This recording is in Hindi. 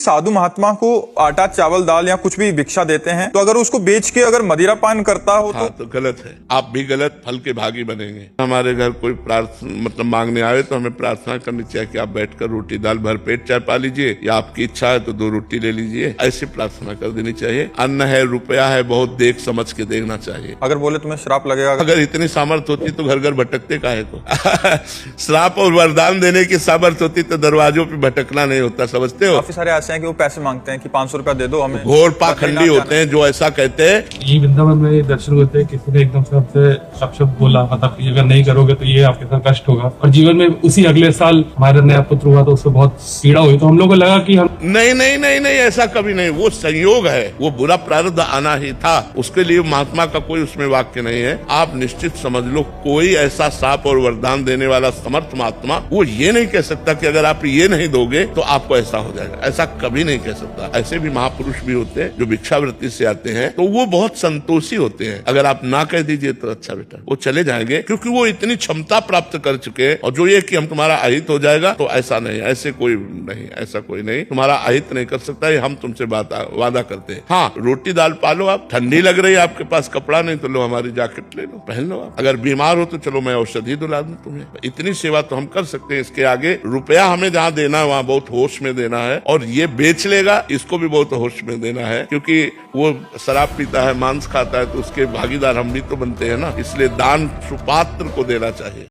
साधु महात्मा को आटा चावल दाल या कुछ भी भिक्षा देते हैं, तो अगर उसको बेच के अगर मदिरा पान करता हो तो गलत है। आप भी गलत फल के भागी बनेंगे। हमारे घर कोई प्रार्थना मतलब मांगने आए तो हमें प्रार्थना करनी चाहिए कि आप बैठकर रोटी दाल भर पेट चाय पा लीजिए, या आपकी इच्छा है तो 2 रोटी ले लीजिए, ऐसी प्रार्थना कर देनी चाहिए। अन्न है, रुपया है, बहुत देख समझ के देखना चाहिए। अगर बोले तुम्हें श्राप लगेगा, अगर इतनी सामर्थ्य होती तो घर घर भटकते काहे को श्राप और वरदान देने की सामर्थ्य होती तो दरवाजों पे भटकना नहीं होता, समझते हो। काफी सारे ऐसे हैं कि वो पैसे मांगते हैं कि 500 रुपया दे दो हमें। घोर पाखंडी होते हैं जो ऐसा कहते हैं। ये वृंदावन में दर्शन होते हैं, किसी ने एकदम से आपसे शब्द बोला, मतलब कि अगर नहीं करोगे तो ये आपके साथ कष्ट होगा, और जीवन में उसी अगले साल हमारा नया पुत्र हुआ तो उससे बहुत पीड़ा हुई। तो हम लोग को लगा कि हम नहीं ऐसा कभी नहीं, वो संयोग है, वो बुरा प्रारब्ध आना ही था, उसके लिए महात्मा का कोई उसमें वाक्य नहीं है। आप निश्चित समझ लो, कोई ऐसा साप और वरदान देने वाला समर्थ महात्मा वो ये नहीं कह सकता कि अगर आप ये नहीं दोगे तो आपको ऐसा हो जाएगा, ऐसा कभी नहीं कह सकता। ऐसे भी महापुरुष भी होते हैं जो भिक्षावृत्ति से आते हैं, तो वो बहुत संतोषी होते हैं। अगर आप ना कह दीजिए तो अच्छा बेटा, वो चले जाएंगे, क्योंकि वो इतनी क्षमता प्राप्त कर चुके हैं। और जो ये कि हम तुम्हारा अहित हो जाएगा, तो ऐसा नहीं, ऐसे कोई नहीं, ऐसा कोई नहीं, तुम्हारा अहित नहीं कर सकता, ये हम तुमसे वादा करते हैं। हाँ, रोटी दाल पालो। आप ठंडी लग रही है, आपके पास कपड़ा नहीं, तो लो हमारी जैकेट ले लो, पहन लो। आप अगर बीमार हो तो चलो मैं औषधि दिला दूं तुम्हें। इतनी सेवा तो हम कर सकते हैं। इसके आगे रुपया हमें जहाँ देना है वहाँ बहुत होश में देना है, और ये बेच लेगा इसको भी बहुत होश में देना है, क्योंकि वो शराब पीता है, मांस खाता है, तो उसके भागीदार हम भी तो बनते हैं ना। इसलिए दान सुपात्र को देना चाहिए।